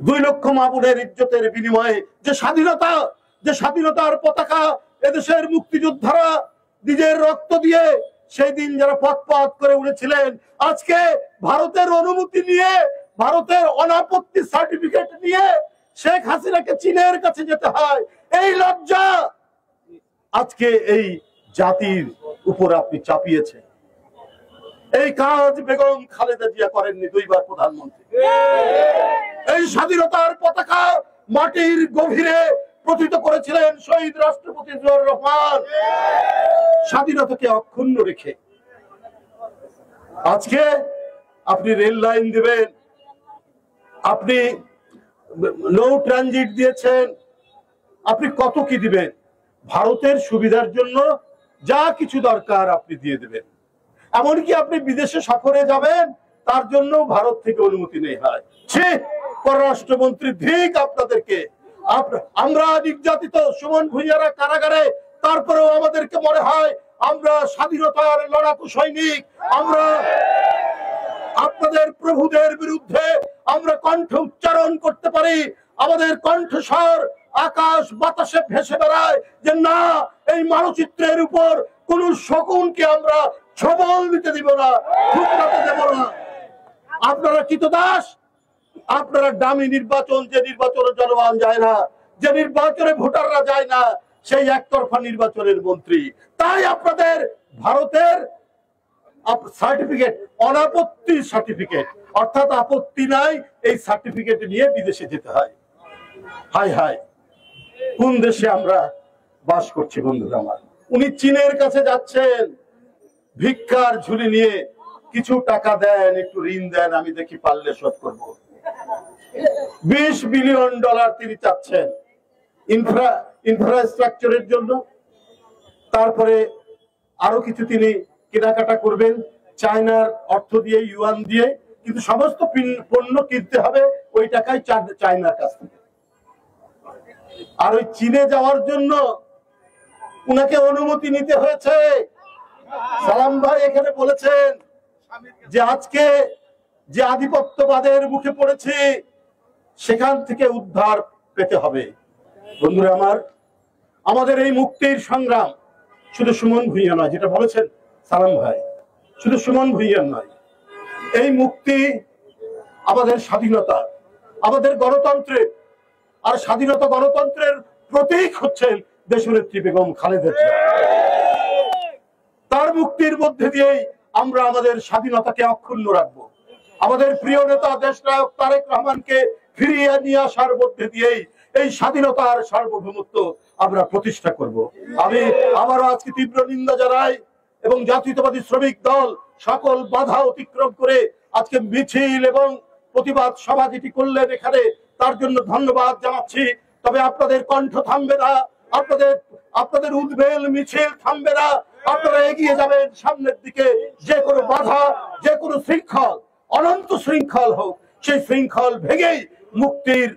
2 লক্ষ মা বোনের ইজ্জতের বিনিময়ে যে স্বাধীনতার পতাকা এদেশের মুক্তিযোদ্ধারা নিজের রক্ত দিয়ে সেই দিন যারা পথ করে উড়েছিলেন, আজকে ভারতের অনুমতি নিয়ে, ভারতের অনাপত্তি সার্টিফিকেট নিয়ে শেখ হাসিনাকে চীনের কাছে যেতে হয়। এই লজ্জা আজকে এই জাতির উপর আপনি চাপিয়েছেন। এই কাজ বেগম খালেদা জিয়া করেননি, 2 বার প্রধানমন্ত্রী। এই স্বাধীনতার পতাকা মাটির গভীরে প্রথিত করেছিলেন শহীদ রাষ্ট্রপতি জিয়াউর রহমান। স্বাধীনতাকে অক্ষুণ্ণ রেখে আজকে আপনি রেল লাইন দিবেন, আপনি নৌ ট্রানজিট দিয়েছেন, আপনি কত কি দিবেন? ভারতের সুবিধার জন্য যা কিছু দরকার আপনি দিয়ে দেবেন। এমনকি আপনি বিদেশে সফরে যাবেন, তার জন্য ভারত থেকে অনুমতি নেই হয়। পররাষ্ট্রমন্ত্রী ধিক আপনাদেরকে। আমরা নির্যাতিত, সুমন ভুঁইয়ারা কারাগারে, তারপরেও আমাদেরকে মনে হয় আমরা স্বাধীনতার লড়াকু সৈনিক। আমরা আপনাদের প্রভুদের বিরুদ্ধে আমরা কণ্ঠ উচ্চারণ করতে পারি। আমাদের কণ্ঠস্বর আকাশ বাতাসে ভেসে বেড়ায় যে না, এই মানচিত্রের উপর কোন শকুনকে আমরা ছবল দিতে দিব না, ঠুকরাতে দেব না। আপনারা কৃতদাস, আপনারা দামি নির্বাচন, যে নির্বাচনে জনগণ যায় না, যে নির্বাচনে ভোটাররা যায় না, সেই একতরফা নির্বাচনের মন্ত্রী। তাই আপনাদের ভারতের সার্টিফিকেট, অনাপত্তি সার্টিফিকেট, অর্থাৎ আপত্তি নাই, এই সার্টিফিকেট নিয়ে বিদেশে যেতে হয়। হাই হাই, কোন দেশে আমরা বাস করছি বন্ধুরা আমার। উনি চীনের কাছে যাচ্ছেন, ভিক্ষার ঝুলি নিয়ে, কিছু টাকা দেন, একটু ঋণ দেন, আমি দেখি পারলে শোধ করব। $20 বিলিয়ন তিনি চাচ্ছেন ইনফ্রাস্ট্রাকচারের জন্য। তারপরে আরো কিছু তিনি কেনাকাটা করবেন চায়নার অর্থ দিয়ে, ইউয়ান দিয়ে, কিন্তু সমস্ত পণ্য কিনতে হবে ওই টাকায় চায়নার কাছ থেকে। আর ওই চীনে যাওয়ার জন্য উনাকে অনুমতি নিতে হয়েছে। সালাম ভাই এখানে বলেছেন যে আজকে যে আধিপত্যবাদের মুখে পড়েছে সেখান থেকে উদ্ধার পেতে হবে। বন্ধুরা আমার, আমাদের এই মুক্তির সংগ্রাম শুধু সুমন ভুঁইয়া নয়, যেটা বলেছেন সালাম ভাই, শুধু সুমন ভুঁইয়া নয়। এই মুক্তি আমাদের স্বাধীনতা, আমাদের গণতন্ত্রের, আর স্বাধীনতা গণতন্ত্রের প্রতীক হচ্ছেন দেশনেত্রী বেগম খালেদা জিয়া। তার মুক্তির মধ্যে দিয়েই আমরা আমাদের স্বাধীনতাকে অক্ষুণ্ণ রাখবো। আমাদের প্রিয় নেতা দেশনায়ক তারেক রহমানকে ফিরিয়ে নিয়ে আসার মধ্যে দিয়েই এই স্বাধীনতার সার্বভৌমত্ব আমরা প্রতিষ্ঠা করব। আমি আবারও আজকে তীব্র নিন্দা জানাই এবং জাতীয়তাবাদী শ্রমিক দল সকল বাধা অতিক্রম করে আজকে মিছিল এবং প্রতিবাদ সভা যেটি করলেন এখানে, তার জন্য ধন্যবাদ জানাচ্ছি। তবে আপনাদের কণ্ঠ থামবে না, আপনাদের উদ্বেল মিছিল থামবে না। আপনারা এগিয়ে যাবেন সামনের দিকে। যে কোনো বাধা, যে কোনো শৃঙ্খল, অনন্ত শৃঙ্খল হোক, সেই শৃঙ্খল ভেঙেই মুক্তির